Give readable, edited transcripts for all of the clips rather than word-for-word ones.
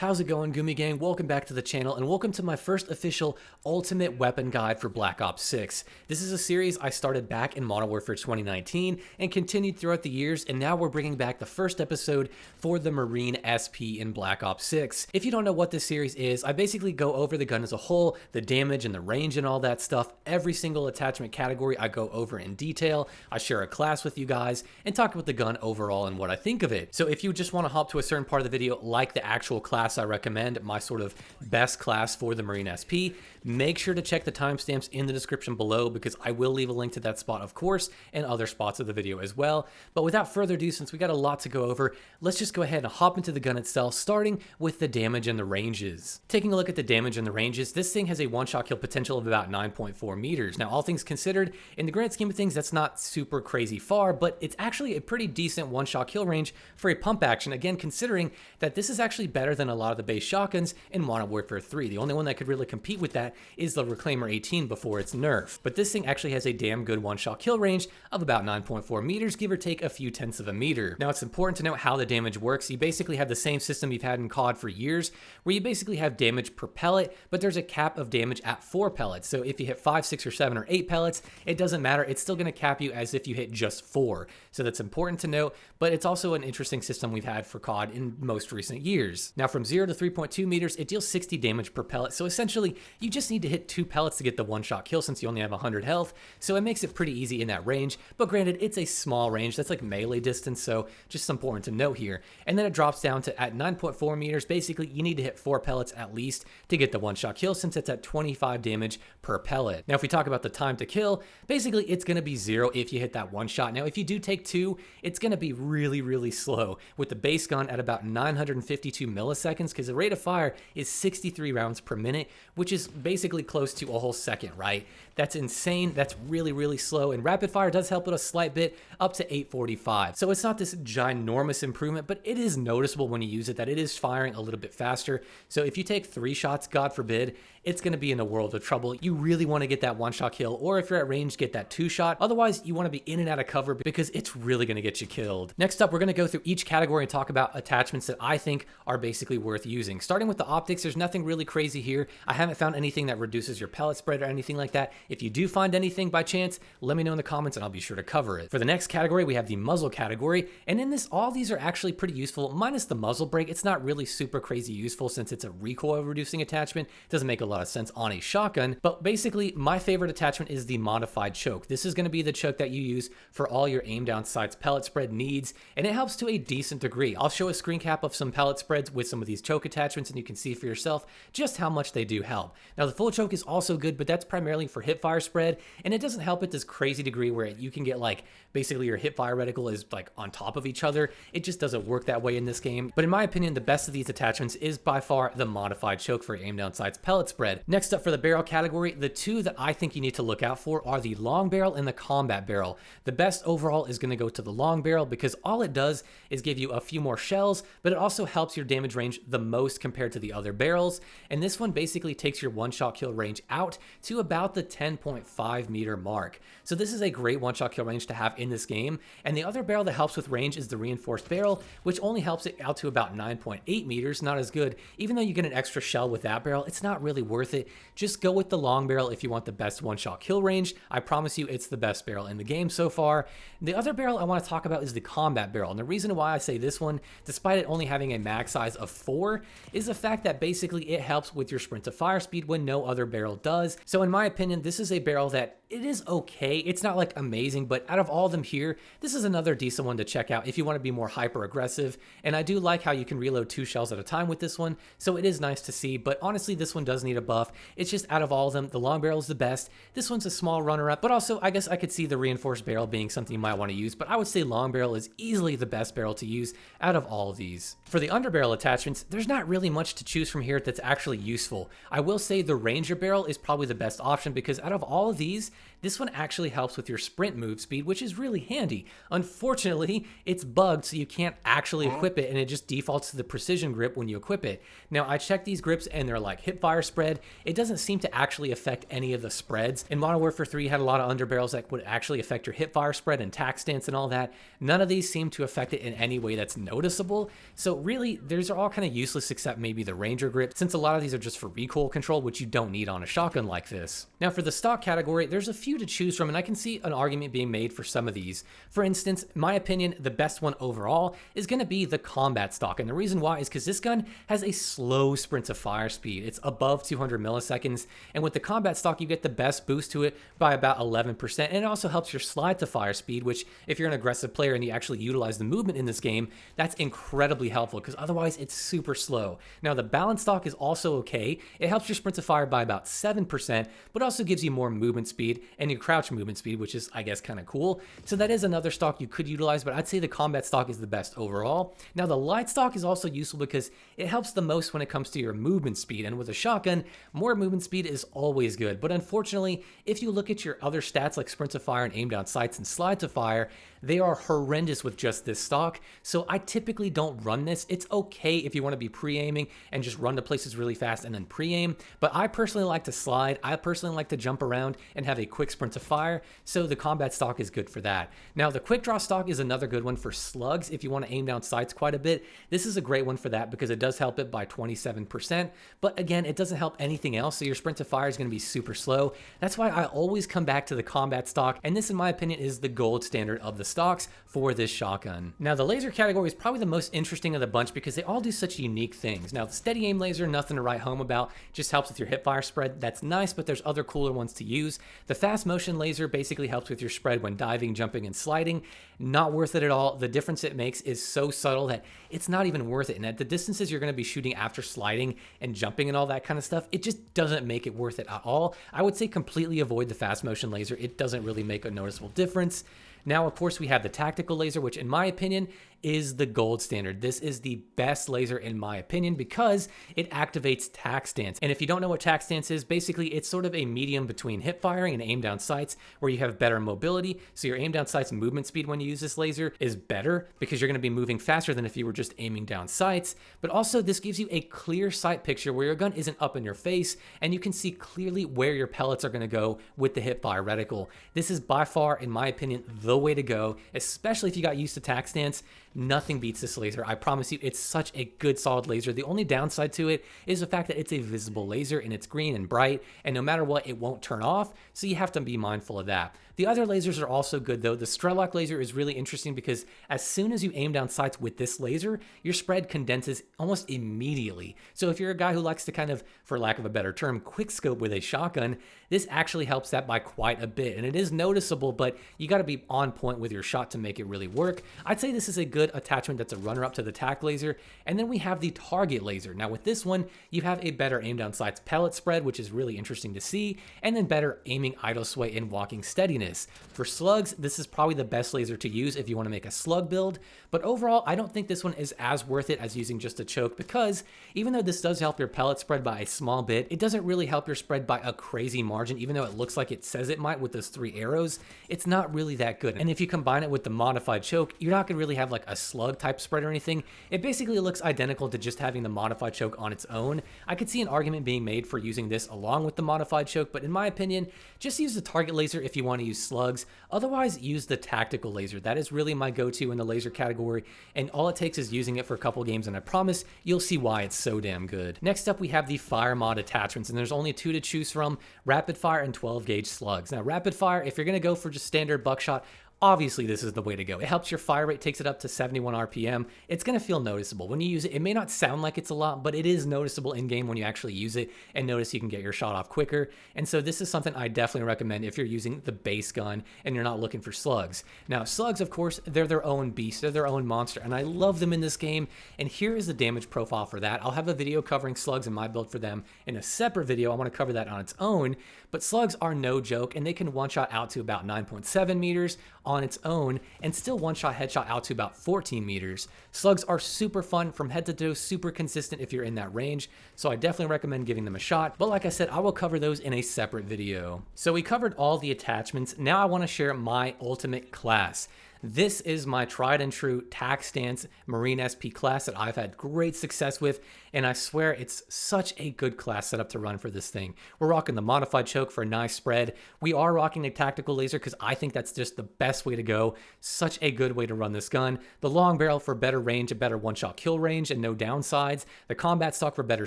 How's it going, Gumi Gang? Welcome back to the channel and welcome to my first official Ultimate Weapon Guide for Black Ops 6. This is a series I started back in Modern Warfare 2019 and continued throughout the years, and now we're bringing back the first episode for the Marine SP in Black Ops 6. If you don't know what this series is, I basically go over the gun as a whole, the damage and the range and all that stuff. Every single attachment category I go over in detail. I share a class with you guys and talk about the gun overall and what I think of it. So if you just want to hop to a certain part of the video, like the actual class I recommend, my sort of best class for the Marine SP, make sure to check the timestamps in the description below because I will leave a link to that spot, of course, and other spots of the video as well. But without further ado, since we got a lot to go over, let's just go ahead and hop into the gun itself, starting with the damage and the ranges. Taking a look at the damage and the ranges, this thing has a one-shot kill potential of about 9.4 meters. Now, all things considered, in the grand scheme of things, that's not super crazy far, but it's actually a pretty decent one-shot kill range for a pump action. Again, considering that this is actually better than a lot of the base shotguns in Modern Warfare 3. The only one that could really compete with that is the Reclaimer 18 before its nerf. But this thing actually has a damn good one-shot kill range of about 9.4 meters, give or take a few tenths of a meter. Now, it's important to note how the damage works. You basically have the same system you've had in COD for years, where you basically have damage per pellet, but there's a cap of damage at 4 pellets. So if you hit 5, 6, or 7, or 8 pellets, it doesn't matter. It's still going to cap you as if you hit just 4. So that's important to note, but it's also an interesting system we've had for COD in most recent years. Now, from 0 to 3.2 meters, it deals 60 damage per pellet. So essentially, you just need to hit 2 pellets to get the one-shot kill since you only have 100 health. So it makes it pretty easy in that range. But granted, it's a small range. That's like melee distance, so just important to note here. And then it drops down to at 9.4 meters. Basically, you need to hit 4 pellets at least to get the one-shot kill since it's at 25 damage per pellet. Now, if we talk about the time to kill, basically it's going to be 0 if you hit that one shot. Now, if you do take 2, it's going to be really slow with the base gun at about 952 milliseconds because the rate of fire is 63 rounds per minute, which is basically close to a whole second, right? That's insane. That's really slow, and rapid fire does help it a slight bit up to 845. So it's not this ginormous improvement, but it is noticeable when you use it that it is firing a little bit faster. So if you take 3 shots, God forbid, it's going to be in a world of trouble. You really want to get that one-shot kill, or if you're at range, get that 2-shot. Otherwise, you want to be in and out of cover because it's really going to get you killed. Next up, we're going to go through each category and talk about attachments that I think are basically worth using. Starting with the optics, there's nothing really crazy here. I haven't found anything that reduces your pellet spread or anything like that. If you do find anything by chance, let me know in the comments and I'll be sure to cover it. For the next category, we have the muzzle category, and in this, all these are actually pretty useful, minus the muzzle brake. It's not really super crazy useful since it's a recoil reducing attachment. It doesn't make a lot of sense on a shotgun, but basically my favorite attachment is the modified choke. This is going to be the choke that you use for all your aim down sights pellet spread needs, and it helps to a decent degree. I'll show a screen cap of some pellet spreads with some of these choke attachments and you can see for yourself just how much they do help. Now, the full choke is also good, but that's primarily for hip fire spread, and it doesn't help at this crazy degree where you can get like basically your hip fire reticle is like on top of each other. It just doesn't work that way in this game. But in my opinion, the best of these attachments is by far the modified choke for aim down sights pellet spread. Next up, for the barrel category, the two that I think you need to look out for are the long barrel and the combat barrel. The best overall is going to go to the long barrel because all it does is give you a few more shells, but it also helps your damage range the most compared to the other barrels. And this one basically takes your one-shot kill range out to about the 10.5 meter mark. So this is a great one-shot kill range to have in this game. And the other barrel that helps with range is the reinforced barrel, which only helps it out to about 9.8 meters. Not as good. Even though you get an extra shell with that barrel, it's not really worth it. Just go with the long barrel if you want the best one-shot kill range. I promise you it's the best barrel in the game so far. The other barrel I want to talk about is the combat barrel. And the reason why I say this one, despite it only having a max size of 4, is the fact that basically it helps with your sprint to fire speed when no other barrel does. So in my opinion, this is a barrel that it is okay. It's not like amazing, but out of all of them here, this is another decent one to check out if you want to be more hyper aggressive. And I do like how you can reload 2 shells at a time with this one, so it is nice to see. But honestly, this one does need a buff. It's just out of all of them, the long barrel is the best. This one's a small runner-up, but also I guess I could see the reinforced barrel being something you might want to use. But I would say long barrel is easily the best barrel to use out of all of these. For the underbarrel attachments, there's not really much to choose from here that's actually useful. I will say the Ranger barrel is probably the best option because out of all of these, this one actually helps with your sprint move speed, which is really handy. Unfortunately, it's bugged, so you can't actually equip it, and it just defaults to the precision grip when you equip it. Now, I checked these grips, and they're like hipfire spread. It doesn't seem to actually affect any of the spreads. In Modern Warfare 3, you had a lot of underbarrels that would actually affect your hipfire spread and tack stance and all that. None of these seem to affect it in any way that's noticeable. So really, these are all kind of useless except maybe the Ranger grip, since a lot of these are just for recoil control, which you don't need on a shotgun like this. Now, for the stock category, there's a few to choose from, and I can see an argument being made for some of these. For instance, in my opinion, the best one overall is going to be the combat stock, and the reason why is because this gun has a slow sprint to fire speed. It's above 200 milliseconds, and with the combat stock, you get the best boost to it by about 11%, and it also helps your slide to fire speed, which if you're an aggressive player and you actually utilize the movement in this game, that's incredibly helpful because otherwise it's super slow. Now, the balance stock is also okay. It helps your sprint to fire by about 7%, but also gives you more movement speed and your crouch movement speed, which is, I guess, kind of cool. So that is another stock you could utilize, but I'd say the combat stock is the best overall. Now, the light stock is also useful because it helps the most when it comes to your movement speed, and with a shotgun, more movement speed is always good. But unfortunately, if you look at your other stats like sprint to fire and aim down sights and slide to fire, they are horrendous with just this stock, so I typically don't run this. It's okay if you want to be pre-aiming and just run to places really fast and then pre-aim, but I personally like to slide. I personally like to jump around and have a quick sprint to fire, so the combat stock is good for that. Now, the quick draw stock is another good one for slugs if you want to aim down sights quite a bit. This is a great one for that because it does help it by 27%, but again, it doesn't help anything else, so your sprint to fire is going to be super slow. That's why I always come back to the combat stock, and this, in my opinion, is the gold standard of the stocks for this shotgun. Now, the laser category is probably the most interesting of the bunch because they all do such unique things. Now, the steady aim laser, nothing to write home about, just helps with your hip fire spread. That's nice, but there's other cooler ones to use. The fast motion laser basically helps with your spread when diving, jumping, and sliding. Not worth it at all. The difference it makes is so subtle that it's not even worth it. And at the distances you're going to be shooting after sliding and jumping and all that kind of stuff, it just doesn't make it worth it at all. I would say completely avoid the fast motion laser. It doesn't really make a noticeable difference. Now, of course, we have the tactical laser, which in my opinion is the gold standard. This is the best laser in my opinion because it activates tack stance. And if you don't know what tack stance is, basically it's sort of a medium between hip firing and aim down sights where you have better mobility. So your aim down sights movement speed when you use this laser is better because you're going to be moving faster than if you were just aiming down sights. But also this gives you a clear sight picture where your gun isn't up in your face and you can see clearly where your pellets are going to go with the hip fire reticle. This is by far, in my opinion, the way to go, especially if you got used to tack stance. Nothing beats this laser. I promise you, it's such a good solid laser. The only downside to it is the fact that it's a visible laser and it's green and bright, and no matter what, it won't turn off, so you have to be mindful of that. The other lasers are also good though. The Strelok laser is really interesting because as soon as you aim down sights with this laser, your spread condenses almost immediately. So if you're a guy who likes to kind of, for lack of a better term, quick scope with a shotgun, this actually helps that by quite a bit. And it is noticeable, but you got to be on point with your shot to make it really work. I'd say this is a good attachment that's a runner-up to the tack laser. And then we have the target laser. Now with this one, you have a better aim down sights pellet spread, which is really interesting to see, and then better aiming idle sway and walking steadiness. For slugs, this is probably the best laser to use if you want to make a slug build, but overall, I don't think this one is as worth it as using just a choke because even though this does help your pellet spread by a small bit, it doesn't really help your spread by a crazy margin. Even though it looks like it says it might with those 3 arrows, it's not really that good. And if you combine it with the modified choke, you're not going to really have like a slug type spread or anything. It basically looks identical to just having the modified choke on its own. I could see an argument being made for using this along with the modified choke, but in my opinion, just use the target laser if you want to use slugs. Otherwise, use the tactical laser. That is really my go-to in the laser category, and all it takes is using it for a couple games, and I promise you'll see why it's so damn good. Next up, we have the fire mod attachments, and there's only 2 to choose from: rapid fire and 12 gauge slugs. Now, rapid fire, if you're going to go for just standard buckshot, obviously this is the way to go. It helps your fire rate, takes it up to 71 RPM. It's going to feel noticeable. When you use it, it may not sound like it's a lot, but it is noticeable in game when you actually use it, and notice you can get your shot off quicker. And so this is something I definitely recommend if you're using the base gun and you're not looking for slugs. Now, slugs, of course, they're their own beast, they're their own monster, and I love them in this game. And here is the damage profile for that. I'll have a video covering slugs and my build for them in a separate video. I want to cover that on its own, but slugs are no joke, and they can one-shot out to about 9.7 meters on its own and still one-shot headshot out to about 14 meters. Slugs are super fun from head to toe, super consistent if you're in that range, so I definitely recommend giving them a shot, but like I said, I will cover those in a separate video. So we covered all the attachments. Now I want to share my ultimate class. This is my tried and true tack stance Marine SP class that I've had great success with, and I swear it's such a good class setup to run for this thing. We're rocking the modified choke for a nice spread. We are rocking a tactical laser because I think that's just the best way to go. Such a good way to run this gun. The long barrel for better range, a better one-shot kill range and no downsides. The combat stock for better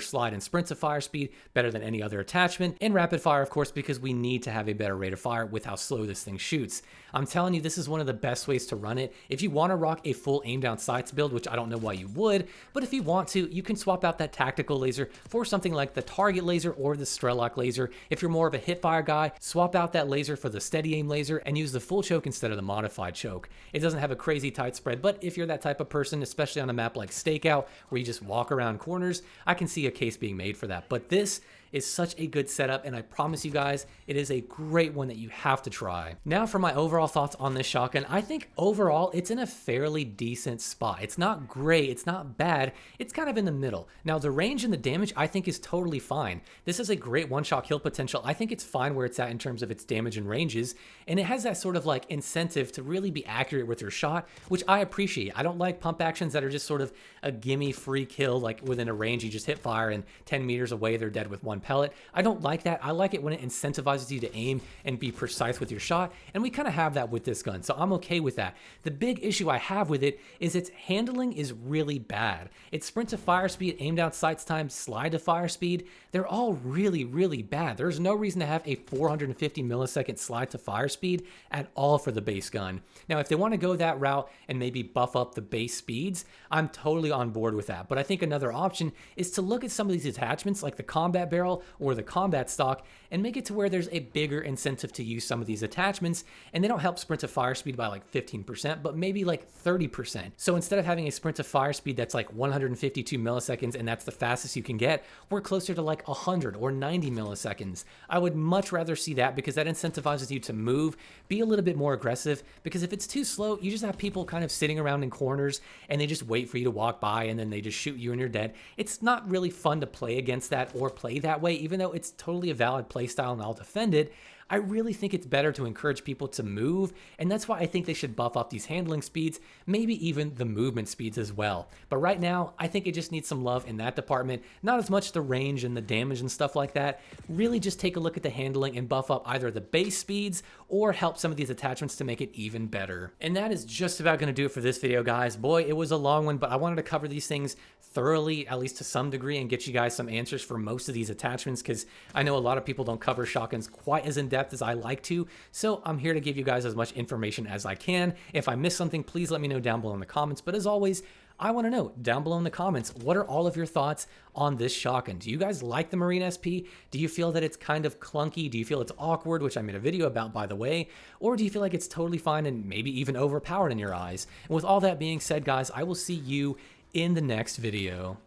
slide and sprint to fire speed, better than any other attachment. And rapid fire, of course, because we need to have a better rate of fire with how slow this thing shoots. I'm telling you, this is one of the best ways to run it. If you want to rock a full aim down sights build, which I don't know why you would, but if you want to, you can swap out that tactical laser for something like the target laser or the Strelok laser. If you're more of a hip fire guy, swap out that laser for the steady aim laser and use the full choke instead of the modified choke. It doesn't have a crazy tight spread, but if you're that type of person, especially on a map like Stakeout, where you just walk around corners, I can see a case being made for that. But this is such a good setup, and I promise you guys, it is a great one that you have to try. Now for my overall thoughts on this shotgun, I think overall it's in a fairly decent spot. It's not great, it's not bad, it's kind of in the middle. Now the range and the damage I think is totally fine. This is a great one-shot kill potential. I think it's fine where it's at in terms of its damage and ranges, and it has that sort of like incentive to really be accurate with your shot, which I appreciate. I don't like pump actions that are just sort of a gimme free kill, like within a range you just hit fire and 10 meters away they're dead with one pellet. I don't like that. I like it when it incentivizes you to aim and be precise with your shot, and we kind of have that with this gun, so I'm okay with that. The big issue I have with it is its handling is really bad. Its sprint to fire speed, aim down sights time, slide to fire speed, they're all really, really bad. There's no reason to have a 450 millisecond slide to fire speed at all for the base gun. Now, if they want to go that route and maybe buff up the base speeds, I'm totally on board with that. But I think another option is to look at some of these attachments like the combat barrel or the combat stock and make it to where there's a bigger incentive to use some of these attachments, and they don't help sprint to fire speed by like 15%, but maybe like 30%. So instead of having a sprint to fire speed that's like 152 milliseconds and that's the fastest you can get, we're closer to like 100 or 90 milliseconds. I would much rather see that because that incentivizes you to move, be a little bit more aggressive, because if it's too slow, you just have people kind of sitting around in corners and they just wait for you to walk by and then they just shoot you and you're dead. It's not really fun to play against that or play that way, even though it's totally a valid play style and I'll defend it. I really think it's better to encourage people to move, and that's why I think they should buff up these handling speeds, maybe even the movement speeds as well. But right now, I think it just needs some love in that department, not as much the range and the damage and stuff like that. Really just take a look at the handling and buff up either the base speeds or help some of these attachments to make it even better. And that is just about going to do it for this video, guys. Boy, it was a long one, but I wanted to cover these things thoroughly, at least to some degree, and get you guys some answers for most of these attachments, because I know a lot of people don't cover shotguns quite as in depth as I like to, so I'm here to give you guys as much information as I can. If I missed something, please let me know down below in the comments, but as always, I want to know down below in the comments, what are all of your thoughts on this shotgun? Do you guys like the Marine SP? Do you feel that it's kind of clunky? Do you feel it's awkward, which I made a video about, by the way? Or do you feel like it's totally fine and maybe even overpowered in your eyes? And with all that being said, guys, I will see you in the next video.